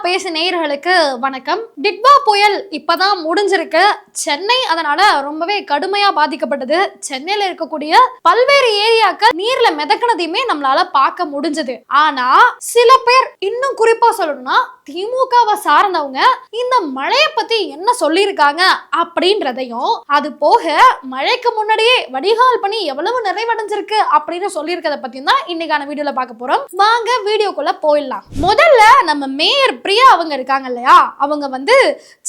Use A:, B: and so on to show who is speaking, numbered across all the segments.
A: பேசு நேயர்களுக்கு வணக்கம். டிட்வா புயல் இப்பதான் முடிஞ்சிருக்கு. சென்னை அதனால ரொம்பவே கடுமையா பாதிக்கப்பட்டது. சென்னையில இருக்கக்கூடிய பல்வேறு ஏரியாக்கள் நீர்ல மிதக்கினதையுமே நம்மளால பார்க்க முடிஞ்சது. ஆனா சில பேர், இன்னும் குறிப்பா சொல்லணும்னா திமுகவை சார்ந்தவங்க, இந்த மழையை பத்தி என்ன சொல்லியிருக்காங்க அப்படின்றதையும், அது போக மழைக்கு முன்னாடியே வடிகால் பணி எவ்வளவு நிறைவடைஞ்சிருக்கு அப்படின்னு சொல்லியிருக்கத பத்தியும் தான் இன்னைக்கான வீடியோல பார்க்க போறோம். வாங்க வீடியோக்குள்ள போயிடலாம். முதல்ல நம்ம மேயர் பிரியா அவங்க இருக்காங்க இல்லையா, அவங்க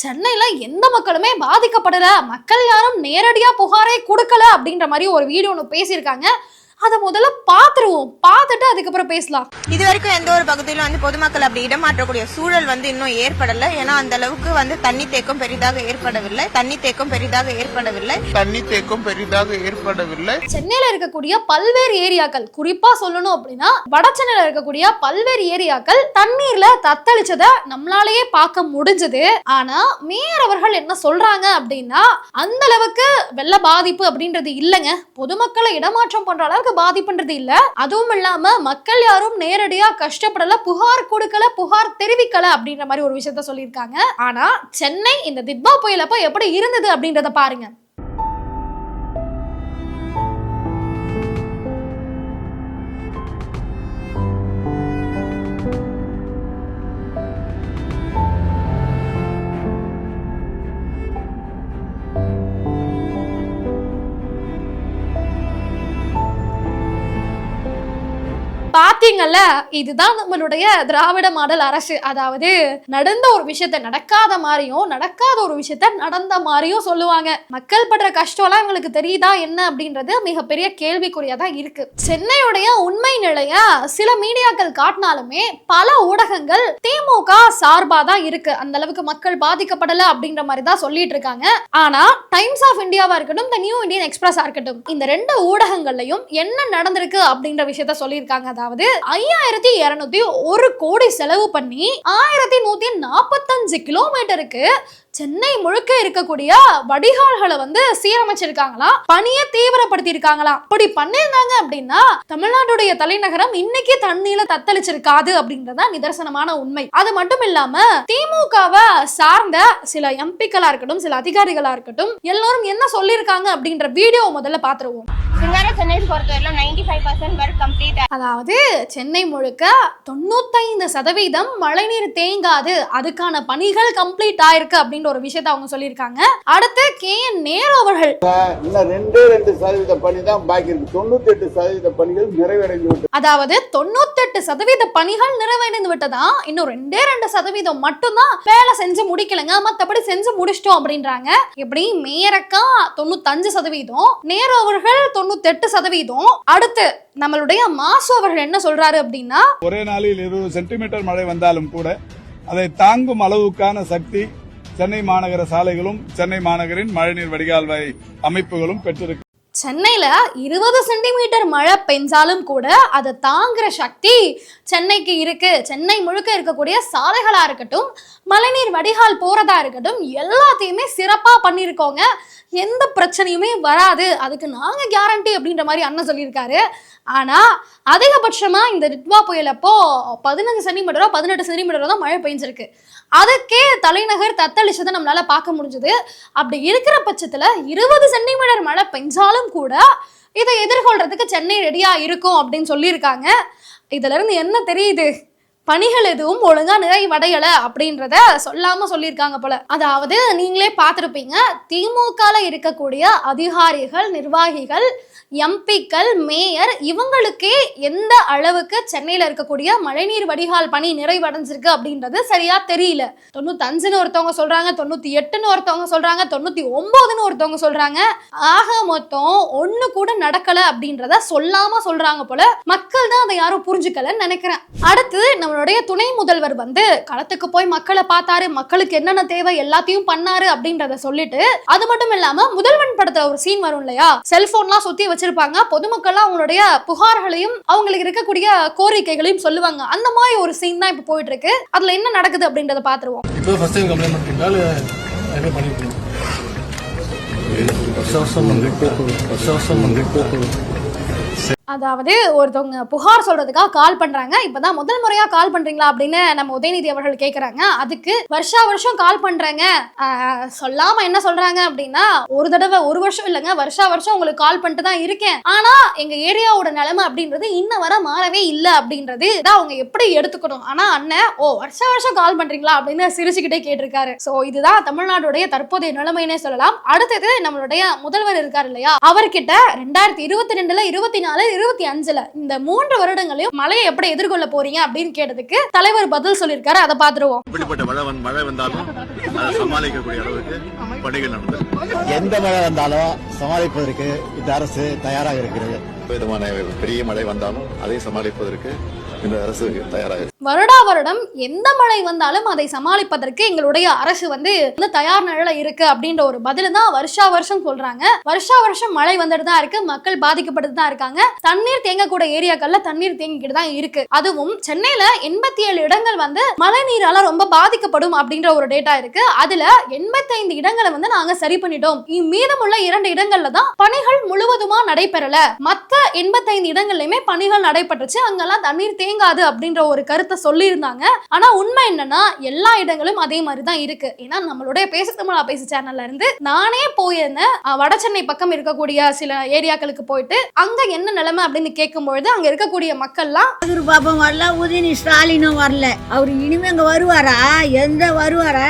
A: சென்னையில எந்த மக்களுமே பாதிக்கப்படல, மக்கள் யாரும் நேரடியா புகாரே கொடுக்கல அப்படின்ற மாதிரி ஒரு வீடியோ ஒன்று பேசியிருக்காங்க. அதை முதல்ல பார்த்துருவோம், பார்த்துட்டு அதுக்கப்புறம் பேசலாம்.
B: இது வரைக்கும் எந்த ஒரு பகுதியிலும் பொதுமக்கள் அப்படி இடமாற்றக்கூடிய சூழல் இன்னும் ஏற்படல. ஏன்னா அந்த அளவுக்கு தண்ணி தேக்கம் பெரிதாக ஏற்படவில்லை.
A: சென்னையில இருக்கக்கூடிய பல்வேறு ஏரியாக்கள், குறிப்பா சொல்லணும் அப்படின்னா வட சென்னையில இருக்கக்கூடிய பல்வேறு ஏரியாக்கள் தண்ணீர்ல தத்தளிச்சதை நம்மளாலேயே பார்க்க முடிஞ்சது. ஆனா மேயர் அவர்கள் என்ன சொல்றாங்க அப்படின்னா, அந்த அளவுக்கு வெள்ள பாதிப்பு அப்படின்றது இல்லைங்க, பொதுமக்களை இடமாற்றம் பண்ற அளவுக்கு பாதிப்புன்றது இல்ல. அதுவும் இல்லாம மக்கள் யாரும் நேரடியா கஷ்டப்படல, புகார் கொடுக்கல, புகார் தெரிவிக்கல அப்படின்ற மாதிரி ஒரு விஷயத்த சொல்லியிருக்காங்க. ஆனா சென்னை இந்த டிட்வா புயலப்ப எப்படி இருந்தது அப்படின்றத பாருங்க. பாத்தீங்கல்ல, இதுதான் நம்மளுடைய திராவிட மாடல் அரசு. அதாவது நடந்த ஒரு விஷயத்த நடக்காத மாதிரியும், நடக்காத ஒரு விஷயத்த நடந்த மாதிரியும் சொல்லுவாங்க. மக்கள் படுற கஷ்டம் எல்லாம் இவங்களுக்கு தெரியுதா என்ன அப்படின்றது மிகப்பெரிய கேள்விக்குறியா தான் இருக்கு. சென்னையுடைய உண்மை நிலைய சில மீடியாக்கள் காட்டினாலுமே பல ஊடகங்கள் திமுக சார்பா தான் இருக்கு, அந்த அளவுக்கு மக்கள் பாதிக்கப்படல அப்படின்ற மாதிரி தான் சொல்லிட்டு இருக்காங்க. ஆனா டைம்ஸ் ஆஃப் இந்தியாவா இருக்கட்டும், தி நியூ இந்தியன் எக்ஸ்பிரஸா இருக்கட்டும், இந்த ரெண்டு ஊடகங்கள்லயும் என்ன நடந்திருக்கு அப்படின்ற விஷயத்த சொல்லியிருக்காங்க. அதாவது 5201 கோடி செலவு பண்ணி 1145 கிலோமீட்டருக்கு சென்னை முழுக்க இருக்கக்கூடிய வடிகால்களை சீரமைச்சிருக்காங்களாம், பணியை தீவிரப்படுத்தி இருக்காங்களாம். அப்படி பண்ணிருந்தாங்க அப்படின்னா தமிழ்நாட்டுடைய தலைநகரம் இன்னைக்கு தண்ணியில தத்தளிச்சிருக்காது அப்படின்றத நிதர்சனமான உண்மை. அது மட்டும் இல்லாம திமுகவை சார்ந்த சில எம்பிக்களா இருக்கட்டும், சில அதிகாரிகளா இருக்கட்டும், எல்லாரும் என்ன சொல்லியிருக்காங்க அப்படின்ற வீடியோ முதல்ல பாத்துருவோம். அதாவது சென்னை முழுக்க 95% மழைநீர் தேங்காது, அதுக்கான பணிகள் கம்ப்ளீட் ஆயிருக்கு அப்படின்ற ஒரு விஷயத்தை அவங்க சொல்லியிருக்காங்க. அடுத்து KN நேரு அவர்கள்,
C: இன்னும் 2% பணி தான் பாக்கி இருக்கு, 98% பணிகள் நிறைவடைந்து விட்டது.
A: அதாவது 98% பணிகள் நிறைவடைந்து விட்டதா, இன்னும் 2% மட்டும்தான் வேலை செஞ்சு முடிக்கலங்க, மத்தபடி செஞ்சு முடிச்சிட்டோம் அப்படின்றாங்க. எப்படி மேயரக்கா 95%, நேரு அவர்கள் 98%. அடுத்து நம்மளுடைய மாசு அவர்கள் என்ன சொல்றாரு அப்படின்னா,
D: ஒரே நாளில் 20 சென்டிமீட்டர் மழை வந்தாலும் கூட அதை தாங்கும் அளவுக்கான சக்தி சென்னை மாநகர சாலைகளும் சென்னை மாநகரின் மழைநீர் வடிகால் அமைப்புகளும் பெற்றிருக்கு.
A: சென்னையில 20 சென்டிமீட்டர் மழை பெஞ்சாலும் கூட அதை தாங்குற சக்தி சென்னைக்கு இருக்கு. சென்னை முழுக்க இருக்கக்கூடிய சாலைகளா இருக்கட்டும், மழைநீர் வடிகால் போறதா இருக்கட்டும், எல்லாத்தையுமே சிறப்பா பண்ணிருக்கோங்க, எந்த பிரச்சனையுமே வராது, அதுக்கு நாங்க கேரண்டி அப்படின்ற மாதிரி அண்ணன் சொல்லியிருக்காரு. ஆனா அதிகபட்சமா இந்த டிட்வா புயலப்போ 15 சென்டிமீட்டரோ 18 சென்டிமீட்டரோ தான் மழை பெஞ்சிருக்கு. அதுக்கே தலைநகர் தத்தளிச்சதை நம்மளால பார்க்க முடிஞ்சது. அப்படி இருக்கிற பட்சத்துல 20 சென்டிமீட்டர் மழை பெஞ்சாலும் கூட இதை எதிர்கொள்றதுக்கு சென்னை ரெடியா இருக்கும் அப்படின்னு சொல்லியிருக்காங்க. இதுல இருந்து என்ன தெரியுது, பணிகள் எதுவும் ஒழுங்கா நிறைவடையல அப்படின்றத சொல்லாம சொல்லியிருக்காங்க போல. அதாவது நீங்களே பார்த்திருப்பீங்க, திமுகல இருக்கக்கூடிய அதிகாரிகள், நிர்வாகிகள், எம்பிக்கள், மேயர், இவங்களுக்கே எந்த அளவுக்கு சென்னையில இருக்கக்கூடிய மழைநீர் வடிகால் பணி நிறைவடைஞ்சிருக்கு அப்படின்றது சரியா தெரியல. 95ன்னு ஒருத்தவங்க சொல்றாங்க, 98ன்னு ஒருத்தவங்க சொல்றாங்க, 99ன்னு ஒருத்தவங்க சொல்றாங்க. ஆக மொத்தம் ஒண்ணு கூட நடக்கல அப்படின்றத சொல்லாம சொல்றாங்க போல. மக்கள் தான் அதை யாரும் புரிஞ்சுக்கலன்னு நினைக்கிறேன். அடுத்து நம்மளுடைய துணை முதல்வர் களத்துக்கு போய் மக்களை பார்த்தாரு, மக்களுக்கு என்னென்ன தேவை எல்லாத்தையும் பண்ணாரு அப்படின்றத சொல்லிட்டு, அது மட்டும் இல்லாம முதல்வன் படத்துல ஒரு சீன் வரும் இல்லையா, செல்போன்லாம் சுத்தி வச்சிருப்பாங்க, பொதுமக்கள் அவங்களுடைய புகார்களையும் அவங்களுக்கு இருக்கக்கூடிய கோரிக்கைகளையும் சொல்லுவாங்க. அந்த மாதிரி ஒரு சீன் தான் இப்ப போயிட்டு இருக்கு. அதுல என்ன நடக்குது அப்படின்றத பாத்துருவோம். அதாவது ஒருத்தவங்க புகார் சொல்றதுக்காக கால் பண்றாங்க. இப்பதான் முதல் முறையா கால் பண்றீங்களா அப்படின்னு நம்ம உதயநிதி அவர்கள் கேக்குறாங்க. அதுக்கு வருஷம் கால் பண்றாங்க சொல்லாம என்ன சொல்றாங்க அப்படின்னா, ஒரு தடவை ஒரு வருஷம் இல்லைங்க, வருஷம் உங்களுக்கு கால் பண்ணிட்டு தான் இருக்கேன், ஆனா எங்க ஏரியாவோட நிலைமை அப்படின்றது இன்ன வர மாறவே இல்லை அப்படின்றது தான் அவங்க எப்படி எடுத்துக்கணும். ஆனா அண்ணன் வருஷம் கால் பண்றீங்களா அப்படின்னு சிரிச்சுக்கிட்டே கேட்டிருக்காரு. சோ இதுதான் தமிழ்நாடுடைய தற்போதைய நிலைமைன்னே சொல்லலாம். அடுத்தது நம்மளுடைய முதல்வர் இருக்காரு இல்லையா, அவர்கிட்ட 2022, 24, 25 இந்த 3 வருடங்களையும் மழையை எப்படி எதிர்கொள்ள போறீங்க அப்படின்னு கேட்டதுக்கு தலைவர் பதில் சொல்லியிருக்காரு. அதை பார்த்துருவோம்.
E: இப்படிப்பட்ட மழை வந்தாலும் அதை சமாளிக்கக்கூடிய அளவுக்கு பணிகள் நடந்தது.
F: எந்த மழை வந்தாலும் சமாளிப்பதற்கு இந்த அரசு தயாராக இருக்கிறது.
E: விதமான பெரிய மழை வந்தாலும் அதை சமாளிப்பதற்கு இந்த அரசு தயாராக.
A: வருடம் எந்த மழை வந்தாலும் அதை சமாளிப்பதற்கு எங்களுடைய அரசு தயார் நிலையில இருக்கு அப்படின்ற ஒரு பதில் தான் வருஷம் சொல்றாங்க. வருஷம் மழை வந்துட்டு தான் இருக்கு, மக்கள் பாதிக்கப்பட்டு தான் இருக்காங்க. தண்ணீர் தேங்கக்கூடிய ஏரியாக்கள்ல தண்ணீர் தேங்கிக்கிட்டு தான் இருக்கு. அதுவும் சென்னையில 87 இடங்கள் மழை நீரால ரொம்ப பாதிக்கப்படும் அப்படின்ற ஒரு டேட்டா இருக்கு. அதுல 85 இடங்களை நாங்க சரி பண்ணிட்டோம். மீதமுள்ள 2 இடங்கள்ல தான் பணிகள் முழுவதுமா நடைபெறல. மத்த 85 இடங்கள்லயுமே பணிகள் நடைபெற்றுச்சு. அங்கெல்லாம் தண்ணீர் தேங்காது அப்படின்ற ஒரு கருத்தை சொல்லி இருந்தாங்க. ஆனா உண்மை என்னன்னா எல்லா இடங்களும் அதே மாதிரி தான் இருக்கு. ஏன்னா நம்மளுடைய பேசு தமிழா பேசு சேனல்ல இருந்து நானே போயிருந்தேன். வட சென்னை பக்கம் இருக்கக்கூடிய சில ஏரியாக்களுக்கு போயிட்டு அங்க என்ன நிலைமை அப்படின்னு கேட்கும்பொழுது அங்க இருக்கக்கூடிய மக்கள்லாம்
G: பாபம் வரல, உதயநிதி ஸ்டாலினும் வரல, அவர் இனிமே அங்க வருவாரா? எந்த வருவாரா?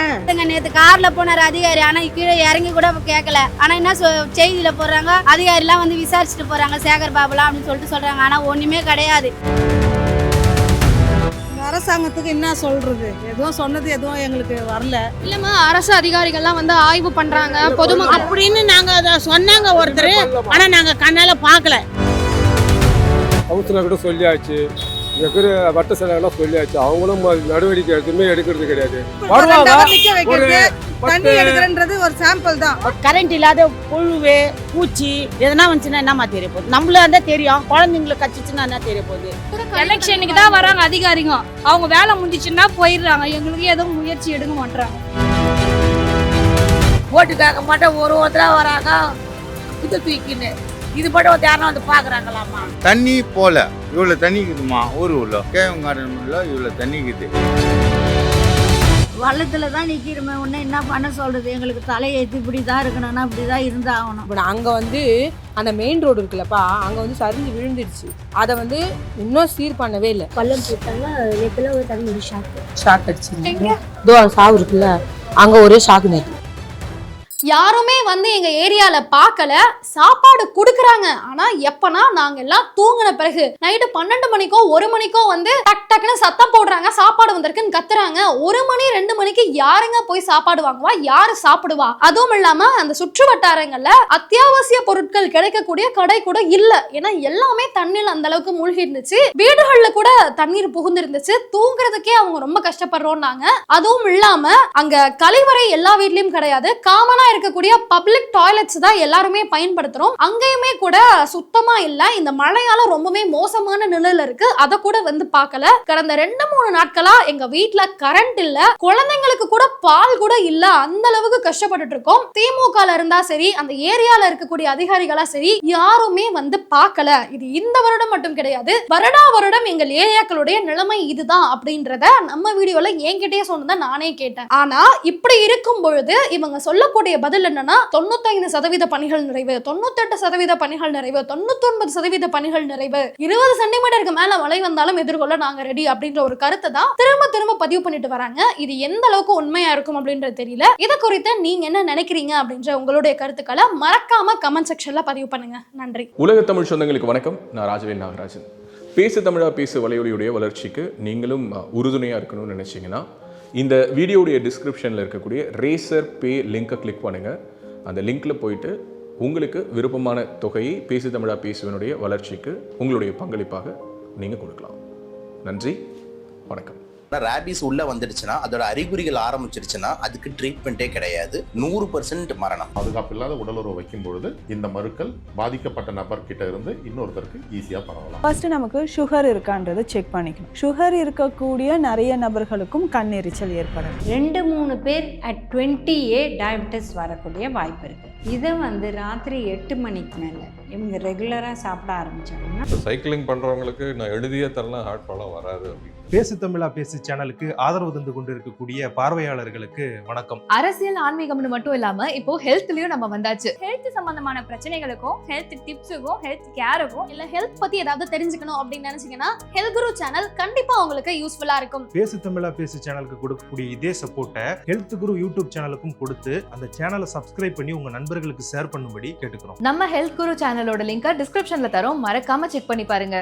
G: நேத்து கார்ல போனார் அதிகாரி, ஆனா கீழே இறங்கி கூட கேட்கல. ஆனா என்ன செய்தியில போடுறாங்க, அதிகாரி எல்லாம் விசாரிச்சுட்டு போறாங்க சேகர் பாபுலாம் அப்படின்னு சொல்லிட்டு சொல்றாங்க. ஆனா ஒண்ணுமே கிடையாது.
H: அரசாங்கத்துக்கு என்ன சொல்றது, எதுவும் சொன்னது எதுவும் எங்களுக்கு வரல.
A: இல்லம்மா, அரசு அதிகாரிகள்லாம் ஆய்வு பண்றாங்க பொதுமக்கள்
H: அப்படின்னு நாங்க அதை சொன்னாங்க ஒருத்தர், ஆனா நாங்க கண்ணால பாக்கல.
I: கவுன்சிலர் கூட சொல்லியாச்சு, வட்ட செலவெல்லாம் சொல்லியாச்சு, அவங்களும் நடவடிக்கை எதுவுமே எடுக்கிறது கிடையாது.
H: தண்ணி எடுக்கிறன்றது ஒரு சாம்பிள் தான்.
G: கரண்ட் இல்லாத புழுவு பூச்சி எதனா வந்துச்சுன்னா என்னமா தெரிய போகுது? நம்மள தெரியும், குழந்தைங்களை கச்சிச்சுன்னா என்ன தெரிய போகுது?
J: எலெக்ஷனுக்கு தான் வராங்க அதிகாரிங்க, அவங்க வேலை முடிஞ்சிச்சுன்னா போயிடுறாங்க. எங்களுக்கு எதுவும் முயற்சி எடுக்க மாட்டாங்க.
G: ஓட்டு கேட்க மாட்டோம், ஒருத்தரா வராங்க இது தூக்கின்னு. இது மட்டும் யாரும் பாக்குறாங்களாமா?
C: தண்ணி போல இவ்வளவு தண்ணி இருக்குதுமா ஊருக்குள்ள, கேவங்காரன்ல இவ்வளவு தண்ணி இருக்குது.
G: வள்ளத்துல தான் நிக்கிறோமே, ஒண்ணு என்ன பண்ண சொல்றது? எங்களுக்கு தலையெழுத்து இப்படிதான் இருக்கணும்னா இப்படிதான் இருந்தாகணும்.
H: இப்போ அங்க அந்த மெயின் ரோடு இருக்குல்லப்பா, அங்க சரிஞ்சு விழுந்துடுச்சு. அதை இன்னும் சீர் பண்ணவே இல்லை.
J: பள்ளம் போட்டாங்க, நேத்துல ஒரு தண்ணி
H: ஷாக் அடிச்சு சாவு இருக்குல்ல, அங்க ஒரே ஷாக் நேற்று.
A: யாருமே எங்க ஏரியால பார்க்கல. சாப்பாடு குடுக்குறாங்க, ஆனா எப்பனா நாங்க எல்லாம் தூங்கின பிறகு நைட்டு 12 மணிக்கோ 1 மணிக்கோ டக் டக்குன்னு சத்தம் போடுறாங்க, சாப்பாடு வந்திருக்குன்னு கத்துறாங்க. 1 மணி 2 மணிக்கு யாருங்க போய் சாப்பாடு வாங்குவா, யாரு சாப்பிடுவா? அதுவும் இல்லாம அந்த சுற்று வட்டாரங்கள்ல அத்தியாவசிய பொருட்கள் கிடைக்கக்கூடிய கடை கூட இல்ல. ஏன்னா எல்லாமே தண்ணியில் அந்த அளவுக்கு மூழ்கி இருந்துச்சு. வீடுகள்ல கூட தண்ணீர் புகுந்து இருந்துச்சு. தூங்குறதுக்கே அவங்க ரொம்ப கஷ்டப்படுறோம்னாங்க. அதுவும் இல்லாம அங்க கழிவறை எல்லா வீட்லயும் கிடையாது. காமனா இருக்கக்கூடிய பப்ளிக் டாய்லெட்ஸ் தான் எல்லாருமே பயன்படுத்துறோம். அங்கேயுமே கூட சுத்தமா இல்ல. இந்த மழையால ரொம்பவே மோசமான நிலையில இருக்கு. அத கூட பார்க்கல. கடந்த 2-3 நாட்களா எங்க வீட்ல கரண்ட் இல்ல, குழந்தைங்களுக்கு கூட பால் கூட இல்ல. அந்த அளவுக்கு கஷ்டப்பட்டுட்டு இருக்கோம். திமுக இருந்தா சரி, அந்த ஏரியால இருக்கக்கூடிய அதிகாரிகளா சரி, யாருமே பார்க்கல. இது இந்த வருடம் மட்டும் கிடையாது, வருடம் எங்கள் ஏரியாக்களுடைய நிலைமை இதுதான் அப்படின்றத நம்ம வீடியோல என்கிட்டயே சொன்னதை நானே கேட்டேன். ஆனா இப்படி இருக்கும் பொழுது இவங்க சொல்லக்கூடிய பதில் என்னன்னா, 95% பணிகள் நிறைவு, 98% பணிகள் நிறைவு, 99% பணிகள் நிறைவு, 20 சென்டிமீட்டருக்கு மேல மழை வந்தாலும் எதிர்கொள்ள நாங்க ரெடி அப்படின்ற ஒரு கருத்தை தான் திரும்ப பதிவு பண்ணிட்டு வராங்க. இது எந்த அளவுக்கு உண்மையா இருக்கும் அப்படின்றது தெரியல. இதை குறித்து நீங்க என்ன நினைக்கிறீங்க அப்படின்ற உங்களுடைய கருத்துக்களை மறக்காம கமெண்ட் செக்ஷன்ல பதிவு பண்ணுங்க. நன்றி.
K: உலக தமிழ் சொந்தங்களுக்கு வணக்கம். நான் ராஜவேல் நாகராஜன். பேசு தமிழா பேசு வலையொலியுடைய வளர்ச்சிக்கு நீங்களும் உறுதுணையா இருக்கணும்னு நினைச்சீங்கன்னா இந்த வீடியோடைய டிஸ்கிரிப்ஷனில் இருக்கக்கூடிய ரேசர் பே லிங்கை கிளிக் பண்ணுங்கள். அந்த லிங்க்கில் போயிட்டு உங்களுக்கு விருப்பமான தொகையை பேசு தமிழா பேசுவனுடைய வளர்ச்சிக்கு உங்களுடைய பங்களிப்பாக நீங்கள் கொடுக்கலாம். நன்றி, வணக்கம்.
L: ரேபிஸ் உள்ள வந்துடுச்சுன்னா அதோட அறிகுறிகள் ஆரம்பிச்சிருச்சுன்னா அதுக்கு ட்ரீட்மெண்ட்டே கிடையாது. 100% மரணம்.
E: பாதுகாப்பு இல்லாத உடலுறவு வைக்கும் பொழுது இந்த மருக்கள் பாதிக்கப்பட்ட நபர் கிட்ட இருந்து இன்னொருத்தருக்கு ஈஸியா பரவலாம்.
M: ஃபர்ஸ்ட் நமக்கு சுகர் இருக்கான்றதை செக் பண்ணிக்கணும். சுகர் இருக்கக்கூடிய நிறைய நபர்களுக்கும் கண் எரிச்சல் ஏற்படும்.
G: 2-3 பேர் at 20A டயபெட்டிஸ் வரக்கூடிய வாய்ப்பு இருக்கு. இதை வந்து ராத்திரி 8 மணிக்கு மேலே இவங்க ரெகுலராக சாப்பிட ஆரம்பிச்சாங்கன்னா
I: சைக்கிளிங் பண்றவங்களுக்கு நான் எழுதியே தரலாம் ஹார்ட் ப்ராப்ளம் வராது அப்படின்னு.
F: பேசு தமிழா பேசு சேனலுக்கு ஆதரவு தந்து கொண்டிருக்கக்கூடிய பார்வையாளர்களுக்கு வணக்கம்.
J: அரசியல் ஆன்மீகம்னு மட்டும் இல்லாம இப்போ ஹெல்த்லயும் நம்ம வந்தாச்சு. ஹெல்த் சம்பந்தமான பிரச்சனைகளுக்கும் ஹெல்த் டிப்ஸுக்கும் ஹெல்த் கேருக்கும்
A: இல்ல ஹெல்த் பத்தி ஏதாவது தெரிஞ்சுக்கணும் அப்படின்னு நினைச்சீங்கன்னா ஹெல்த் குரு சேனல் கண்டிப்பா உங்களுக்கு யூஸ்ஃபுல்லா இருக்கும்.
F: பேசு தமிழா பேசு சேனலுக்கு கொடுக்கக்கூடிய இதே சப்போர்ட்டை ஹெல்த் குரு யூடியூப் சேனலுக்கும் கொடுத்து அந்த சேனலை சப்ஸ்கிரைப் பண்ணி உங்க நண்பர்களுக்கு ஷேர் பண்ணும்படி கேட்டுக்கிறோம்.
J: நம்ம ஹெல்த் குரு சேனலோட லிங்கை டிஸ்கிரிப்ஷன்ல தரோம், மறக்காம செக் பண்ணி பாருங்க.